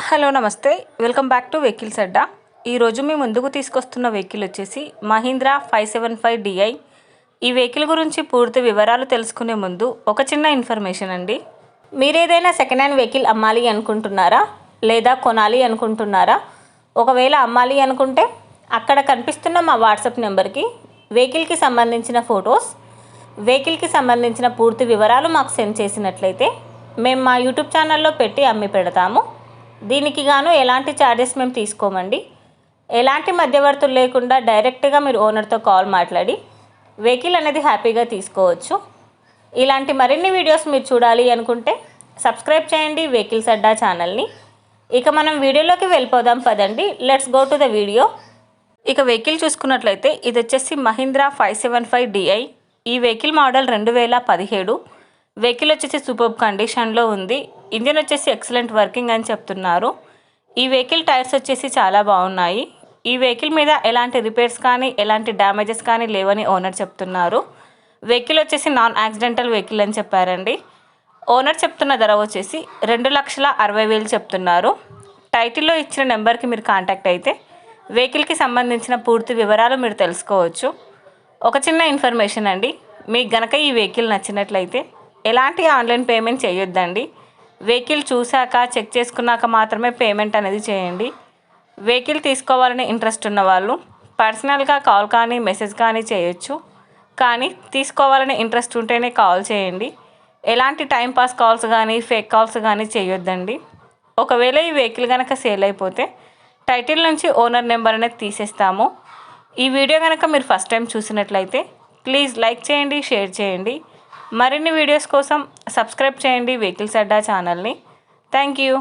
Hello నమస్తే, welcome back to vehicles అడ్డా. ఈరోజు మీ ముందుకు తీసుకొస్తున్న వెహికల్ వచ్చేసి మహీంద్రా 575 DI. ఈ వెహికల్ గురించి పూర్తి వివరాలు తెలుసుకునే ముందు ఒక చిన్న ఇన్ఫర్మేషన్ అండి. మీరు ఏదైనా సెకండ్ హ్యాండ్ వెహికల్ అమ్మాలి అనుకుంటున్నారా లేదా కొనాలి అనుకుంటున్నారా? ఒకవేళ అమ్మాలి అనుకుంటే అక్కడ కనిపిస్తున్న మా వాట్సాప్ నెంబర్కి వెహికల్కి సంబంధించిన ఫొటోస్, వెహికల్కి సంబంధించిన పూర్తి వివరాలు మాకు సెండ్ చేసినట్లయితే మేము మా యూట్యూబ్ ఛానల్లో పెట్టి అమ్మి పెడతాము. దీనికి గాను ఎలాంటి ఛార్జెస్ మేము తీసుకోమండి. ఎలాంటి మధ్యవర్తులు లేకుండా డైరెక్ట్గా మీరు ఓనర్తో కాల్ మాట్లాడి వెహికల్ అనేది హ్యాపీగా తీసుకోవచ్చు. ఇలాంటి మరిన్ని వీడియోస్ మీరు చూడాలి అనుకుంటే సబ్స్క్రైబ్ చేయండి వెహికల్స్ అడ్డా ఛానల్ని. ఇక మనం వీడియోలోకి వెళ్ళిపోదాం పదండి. Let's go to the video. ఇక వెహికల్ చూసుకున్నట్లయితే ఇది వచ్చేసి మహీంద్రా 575 DI. ఈ వెహికల్ మోడల్ 2017. వెహికల్ వచ్చేసి సూపర్ కండిషన్లో ఉంది. ఇంజిన్ వచ్చేసి ఎక్సలెంట్ వర్కింగ్ అని చెప్తున్నారు. ఈ వెహికల్ టైర్స్ వచ్చేసి చాలా బాగున్నాయి. ఈ వెహికల్ మీద ఎలాంటి రిపేర్స్ కానీ ఎలాంటి డ్యామేజెస్ కానీ లేవని ఓనర్ చెప్తున్నారు. వెహికల్ వచ్చేసి నాన్ యాక్సిడెంటల్ వెహికల్ అని చెప్పారండి. ఓనర్ చెప్తున్న ధర వచ్చేసి 2,60,000 చెప్తున్నారు. టైటిల్లో ఇచ్చిన నెంబర్కి మీరు కాంటాక్ట్ అయితే వెహికల్కి సంబంధించిన పూర్తి వివరాలు మీరు తెలుసుకోవచ్చు. ఒక చిన్న ఇన్ఫర్మేషన్ అండి, మీకు గనక ఈ వెహికల్ నచ్చినట్లయితే ఎలాంటి ఆన్లైన్ పేమెంట్ చేయొద్దండి. వెహికల్ చూశాక చెక్ చేసుకున్నాక మాత్రమే పేమెంట్ అనేది చేయండి. వెహికల్ తీసుకోవాలని ఇంట్రెస్ట్ ఉన్న వాళ్ళు పర్సనల్గా కాల్ కానీ మెసేజ్ కానీ చేయొచ్చు. కానీ తీసుకోవాలని ఇంట్రెస్ట్ ఉంటేనే కాల్ చేయండి. ఎలాంటి టైంపాస్ కాల్స్ కానీ ఫేక్ కాల్స్ కానీ చేయొద్దండి. ఒకవేళ ఈ వెహికల్ కనుక సేల్ అయిపోతే టైటిల్ నుంచి ఓనర్ నెంబర్ అనేది తీసేస్తాము. ఈ వీడియో కనుక మీరు ఫస్ట్ టైం చూసినట్లయితే ప్లీజ్ లైక్ చేయండి, షేర్ చేయండి. మరిన్ని వీడియోస్ కోసం సబ్స్క్రైబ్ చేయండి వెహికల్స్ అడ్డా ఛానల్ని. Thank you.